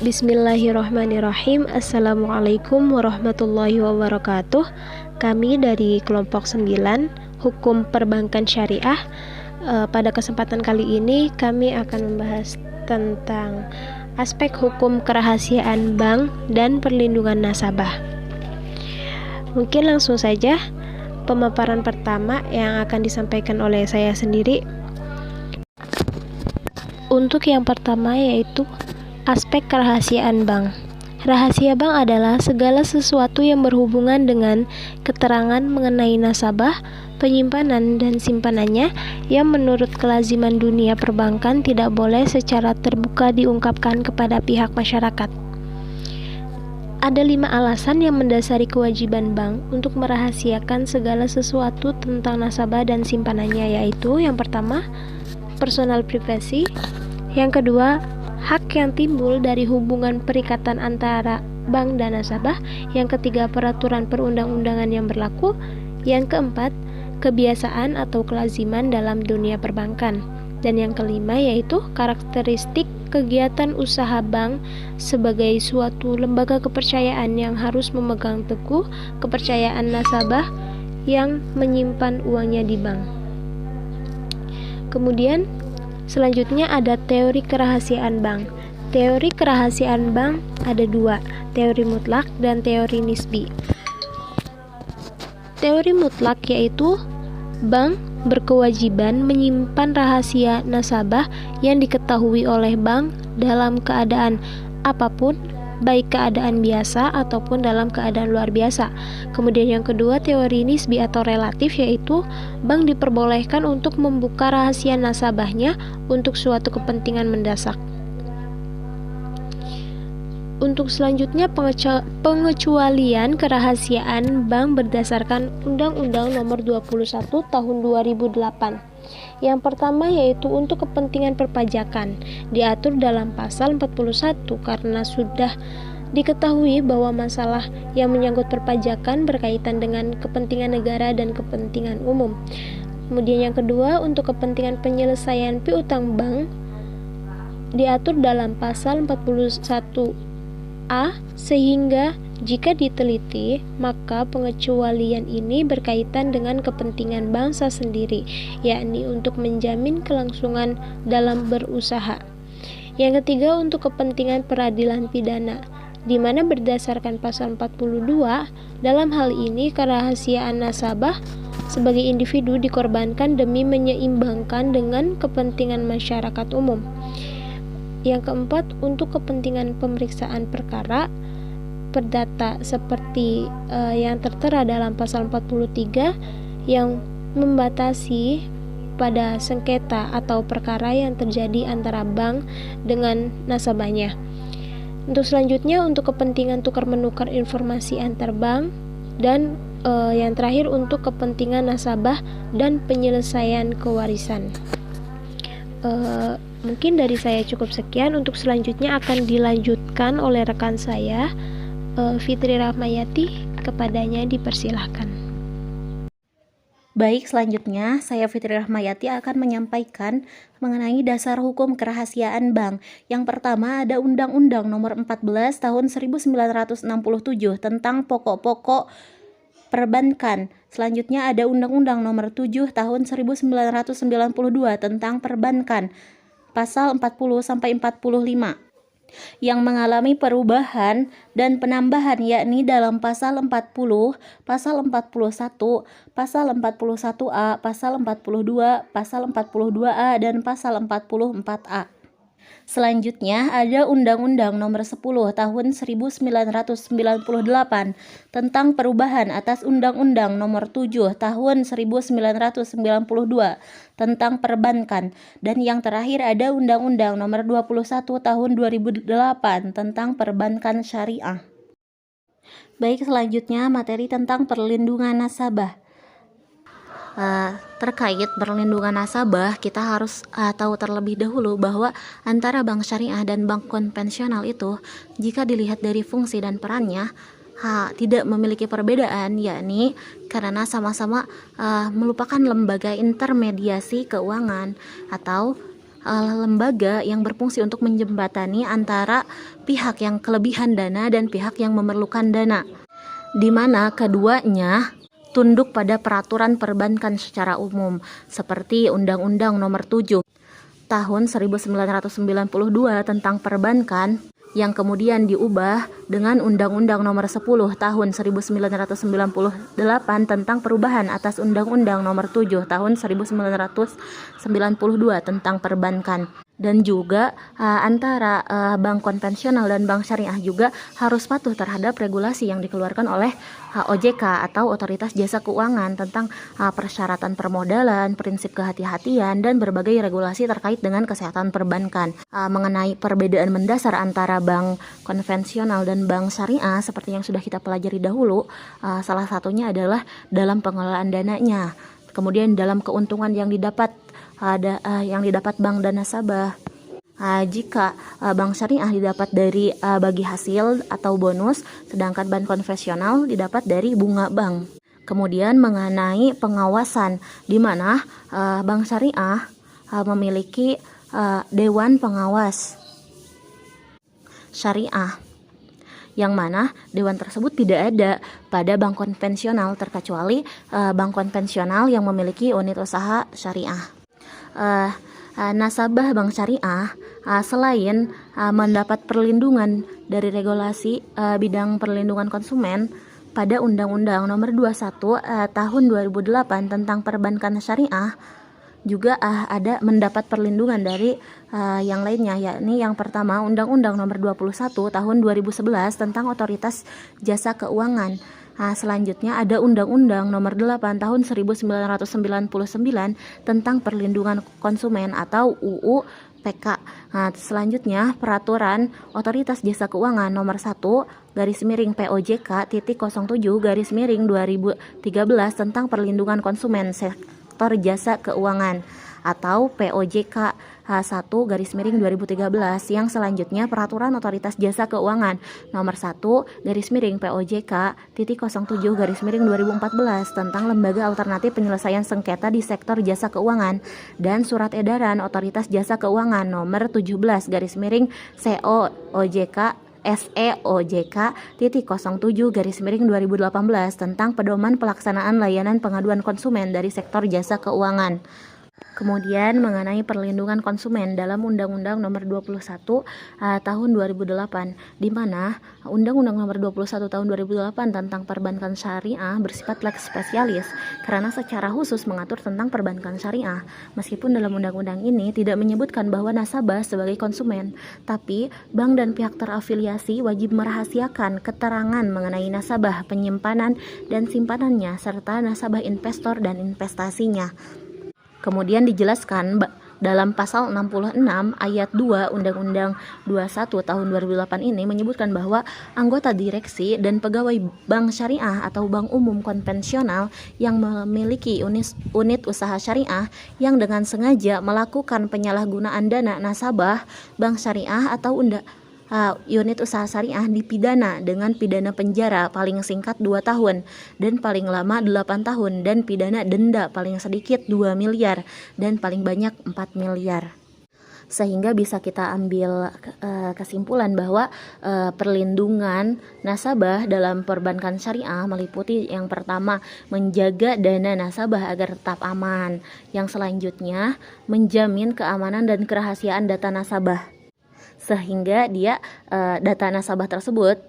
Bismillahirrahmanirrahim. Assalamualaikum warahmatullahi wabarakatuh. Kami dari kelompok 9 Hukum Perbankan Syariah. Pada kesempatan kali ini kami akan membahas tentang aspek hukum kerahasiaan bank dan perlindungan nasabah. Mungkin langsung saja pemaparan pertama yang akan disampaikan oleh saya sendiri. Untuk yang pertama yaitu aspek kerahasiaan bank. Rahasia bank adalah segala sesuatu yang berhubungan dengan keterangan mengenai nasabah, penyimpanan, dan simpanannya yang menurut kelaziman dunia perbankan tidak boleh secara terbuka diungkapkan kepada pihak masyarakat. Ada 5 alasan yang mendasari kewajiban bank untuk merahasiakan segala sesuatu tentang nasabah dan simpanannya, yaitu yang pertama, personal privacy, yang kedua, hak yang timbul dari hubungan perikatan antara bank dan nasabah, yang ketiga, peraturan perundang-undangan yang berlaku, yang keempat, kebiasaan atau kelaziman dalam dunia perbankan, dan yang kelima yaitu karakteristik kegiatan usaha bank sebagai suatu lembaga kepercayaan yang harus memegang teguh kepercayaan nasabah yang menyimpan uangnya di bank. Kemudian selanjutnya ada teori kerahasiaan bank. Teori kerahasiaan bank ada 2, teori mutlak dan teori nisbi. Teori mutlak yaitu bank berkewajiban menyimpan rahasia nasabah yang diketahui oleh bank dalam keadaan apapun, baik keadaan biasa ataupun dalam keadaan luar biasa. Kemudian yang kedua, teori nisbi atau relatif, yaitu bank diperbolehkan untuk membuka rahasia nasabahnya untuk suatu kepentingan mendesak. Untuk selanjutnya, pengecualian kerahasiaan bank berdasarkan Undang-Undang Nomor 21 Tahun 2008. Yang pertama yaitu untuk kepentingan perpajakan, diatur dalam pasal 41 karena sudah diketahui bahwa masalah yang menyangkut perpajakan berkaitan dengan kepentingan negara dan kepentingan umum. Kemudian yang kedua, untuk kepentingan penyelesaian piutang bank, diatur dalam pasal 41A, sehingga jika diteliti, maka pengecualian ini berkaitan dengan kepentingan bangsa sendiri, yakni untuk menjamin kelangsungan dalam berusaha. Yang ketiga, untuk kepentingan peradilan pidana, di mana berdasarkan pasal 42, dalam hal ini kerahasiaan nasabah sebagai individu dikorbankan demi menyeimbangkan dengan kepentingan masyarakat umum. Yang keempat, untuk kepentingan pemeriksaan perkara perdata seperti yang tertera dalam pasal 43 yang membatasi pada sengketa atau perkara yang terjadi antara bank dengan nasabahnya. Untuk selanjutnya, untuk kepentingan tukar-menukar informasi antar bank, dan yang terakhir untuk kepentingan nasabah dan penyelesaian kewarisan. Mungkin dari saya cukup sekian. Untuk selanjutnya akan dilanjutkan oleh rekan saya, Fitri Rahmayati. Kepadanya dipersilahkan. Baik, selanjutnya saya Fitri Rahmayati akan menyampaikan mengenai dasar hukum kerahasiaan bank. Yang pertama ada Undang-Undang Nomor 14 Tahun 1967 tentang pokok-pokok perbankan. Selanjutnya ada Undang-Undang Nomor 7 Tahun 1992 tentang perbankan, pasal 40 sampai 45. Yang mengalami perubahan dan penambahan, yakni dalam pasal 40, pasal 41, pasal 41A, pasal 42, pasal 42A, dan pasal 44A. Selanjutnya ada Undang-Undang Nomor 10 Tahun 1998 tentang perubahan atas Undang-Undang Nomor 7 Tahun 1992 tentang perbankan, dan yang terakhir ada Undang-Undang Nomor 21 Tahun 2008 tentang perbankan syariah. Baik, selanjutnya materi tentang perlindungan nasabah. Terkait perlindungan nasabah, kita harus tahu terlebih dahulu bahwa antara bank syariah dan bank konvensional itu, jika dilihat dari fungsi dan perannya, tidak memiliki perbedaan, yakni karena sama-sama merupakan lembaga intermediasi keuangan atau lembaga yang berfungsi untuk menjembatani antara pihak yang kelebihan dana dan pihak yang memerlukan dana, di mana keduanya tunduk pada peraturan perbankan secara umum seperti Undang-Undang Nomor 7 Tahun 1992 tentang perbankan yang kemudian diubah dengan Undang-Undang Nomor 10 Tahun 1998 tentang perubahan atas Undang-Undang Nomor 7 Tahun 1992 tentang perbankan. Dan juga antara bank konvensional dan bank syariah juga harus patuh terhadap regulasi yang dikeluarkan oleh OJK atau Otoritas Jasa Keuangan tentang persyaratan permodalan, prinsip kehati-hatian, dan berbagai regulasi terkait dengan kesehatan perbankan. Mengenai perbedaan mendasar antara bank konvensional dan bank syariah seperti yang sudah kita pelajari dahulu, salah satunya adalah dalam pengelolaan dananya, kemudian dalam keuntungan yang didapat bank dan nasabah. Jika bank syariah didapat dari bagi hasil atau bonus, sedangkan bank konvensional didapat dari bunga bank. Kemudian mengenai pengawasan, di mana bank syariah memiliki dewan pengawas syariah, yang mana dewan tersebut tidak ada pada bank konvensional, terkecuali bank konvensional yang memiliki unit usaha syariah. Nasabah bank syariah selain mendapat perlindungan dari regulasi bidang perlindungan konsumen pada Undang-Undang Nomor 21 Tahun 2008 tentang perbankan syariah, juga ada mendapat perlindungan dari yang lainnya, yakni yang pertama Undang-Undang Nomor 21 Tahun 2011 tentang Otoritas Jasa Keuangan. Selanjutnya ada Undang-Undang Nomor 8 Tahun 1999 tentang Perlindungan Konsumen atau UU PK. Selanjutnya Peraturan Otoritas Jasa Keuangan Nomor 1 /07/2013 tentang Perlindungan Konsumen Sektor Jasa Keuangan atau POJK 1/2013, yang selanjutnya Peraturan Otoritas Jasa Keuangan Nomor 1/07/2014 tentang Lembaga Alternatif Penyelesaian Sengketa di Sektor Jasa Keuangan, dan Surat Edaran Otoritas Jasa Keuangan Nomor 17/COJK SEOJK 07/2018 tentang pedoman pelaksanaan layanan pengaduan konsumen dari sektor jasa keuangan. Kemudian mengenai perlindungan konsumen dalam Undang-Undang Nomor 21 Tahun 2008, di mana Undang-Undang Nomor 21 Tahun 2008 tentang perbankan syariah bersifat lex spesialis karena secara khusus mengatur tentang perbankan syariah. Meskipun dalam undang-undang ini tidak menyebutkan bahwa nasabah sebagai konsumen, tapi bank dan pihak terafiliasi wajib merahasiakan keterangan mengenai nasabah, penyimpanan dan simpanannya, serta nasabah investor dan investasinya. Kemudian dijelaskan dalam pasal 66 ayat 2 Undang-Undang 21 tahun 2008 ini menyebutkan bahwa anggota direksi dan pegawai bank syariah atau bank umum konvensional yang memiliki unit usaha syariah yang dengan sengaja melakukan penyalahgunaan dana nasabah bank syariah atau unit usaha syariah dipidana dengan pidana penjara paling singkat 2 tahun dan paling lama 8 tahun dan pidana denda paling sedikit 2 miliar dan paling banyak 4 miliar. Sehingga bisa kita ambil kesimpulan bahwa perlindungan nasabah dalam perbankan syariah meliputi yang pertama menjaga dana nasabah agar tetap aman, yang selanjutnya menjamin keamanan dan kerahasiaan data nasabah sehingga data nasabah tersebut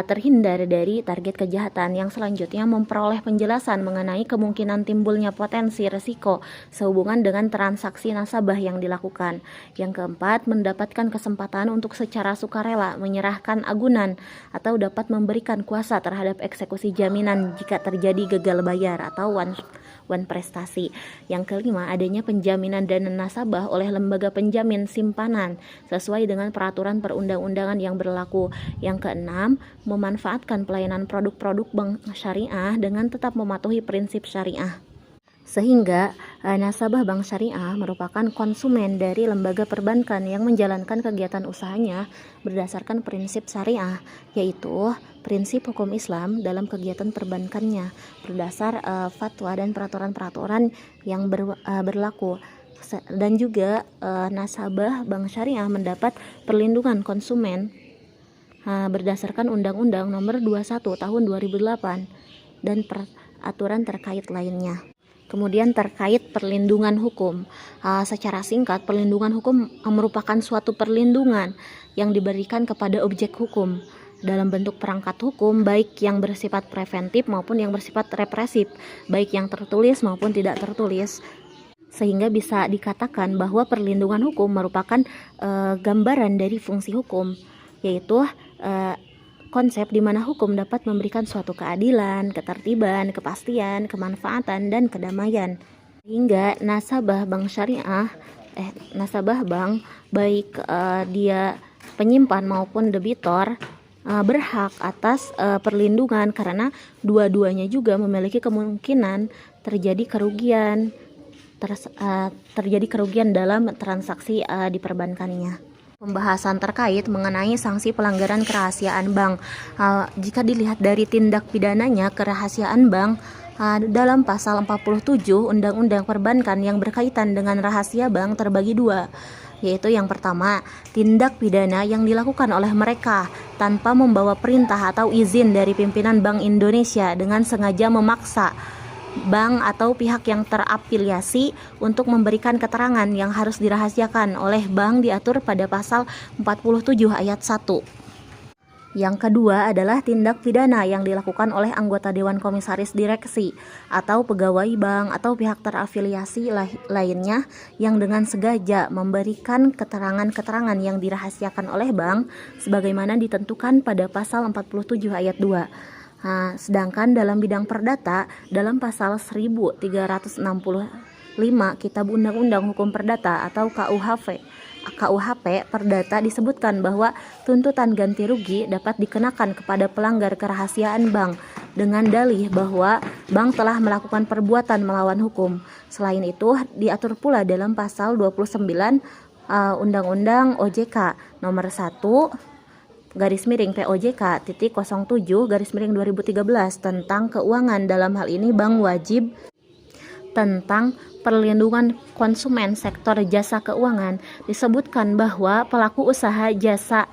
terhindar dari target kejahatan, yang selanjutnya memperoleh penjelasan mengenai kemungkinan timbulnya potensi risiko sehubungan dengan transaksi nasabah yang dilakukan. Yang keempat, mendapatkan kesempatan untuk secara sukarela menyerahkan agunan atau dapat memberikan kuasa terhadap eksekusi jaminan jika terjadi gagal bayar atau one prestasi. Yang kelima, adanya penjaminan dana nasabah oleh lembaga penjamin simpanan sesuai dengan peraturan perundang-undangan yang berlaku. Yang keenam, memanfaatkan pelayanan produk-produk bank syariah dengan tetap mematuhi prinsip syariah. Sehingga nasabah bank syariah merupakan konsumen dari lembaga perbankan yang menjalankan kegiatan usahanya berdasarkan prinsip syariah, yaitu prinsip hukum Islam dalam kegiatan perbankannya berdasar fatwa dan peraturan-peraturan yang berlaku. Dan juga nasabah bank syariah mendapat perlindungan konsumen berdasarkan Undang-Undang Nomor 21 Tahun 2008 dan peraturan terkait lainnya. Kemudian terkait perlindungan hukum, secara singkat, perlindungan hukum merupakan suatu perlindungan yang diberikan kepada objek hukum dalam bentuk perangkat hukum, baik yang bersifat preventif maupun yang bersifat represif, baik yang tertulis maupun tidak tertulis, sehingga bisa dikatakan bahwa perlindungan hukum merupakan gambaran dari fungsi hukum, yaitu konsep di mana hukum dapat memberikan suatu keadilan, ketertiban, kepastian, kemanfaatan, dan kedamaian. Sehingga nasabah bank syariah, nasabah bank, baik dia penyimpan maupun debitor, berhak atas perlindungan karena dua-duanya juga memiliki kemungkinan terjadi kerugian dalam transaksi diperbankannya. Pembahasan terkait mengenai sanksi pelanggaran kerahasiaan bank. Jika dilihat dari tindak pidananya kerahasiaan bank dalam pasal 47 Undang-Undang Perbankan yang berkaitan dengan rahasia bank terbagi dua, yaitu yang pertama, tindak pidana yang dilakukan oleh mereka tanpa membawa perintah atau izin dari pimpinan Bank Indonesia dengan sengaja memaksa bank atau pihak yang terafiliasi untuk memberikan keterangan yang harus dirahasiakan oleh bank diatur pada pasal 47 ayat 1. Yang kedua adalah tindak pidana yang dilakukan oleh anggota Dewan Komisaris Direksi atau pegawai bank atau pihak terafiliasi lainnya yang dengan sengaja memberikan keterangan-keterangan yang dirahasiakan oleh bank sebagaimana ditentukan pada pasal 47 ayat 2. Sedangkan dalam bidang perdata, dalam pasal 1365 Kitab Undang-Undang Hukum Perdata atau KUHP Perdata disebutkan bahwa tuntutan ganti rugi dapat dikenakan kepada pelanggar kerahasiaan bank dengan dalih bahwa bank telah melakukan perbuatan melawan hukum. Selain itu, diatur pula dalam pasal 29 Undang-Undang OJK nomor 1 POJK titik 07 2013 tentang keuangan. Dalam hal ini bank wajib tentang perlindungan konsumen sektor jasa keuangan disebutkan bahwa pelaku usaha jasa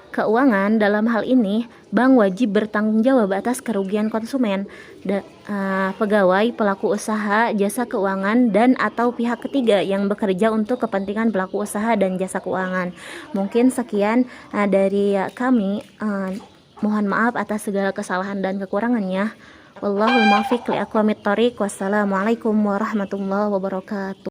keuangan dalam hal ini bank wajib bertanggung jawab atas kerugian konsumen, pegawai, pelaku usaha jasa keuangan, dan atau pihak ketiga yang bekerja untuk kepentingan pelaku usaha dan jasa keuangan. Mungkin sekian dari kami. Mohon maaf atas segala kesalahan dan kekurangannya. Wallahul muwaffiq li aqwamit thoriq. Wassalamualaikum warahmatullahi wabarakatuh.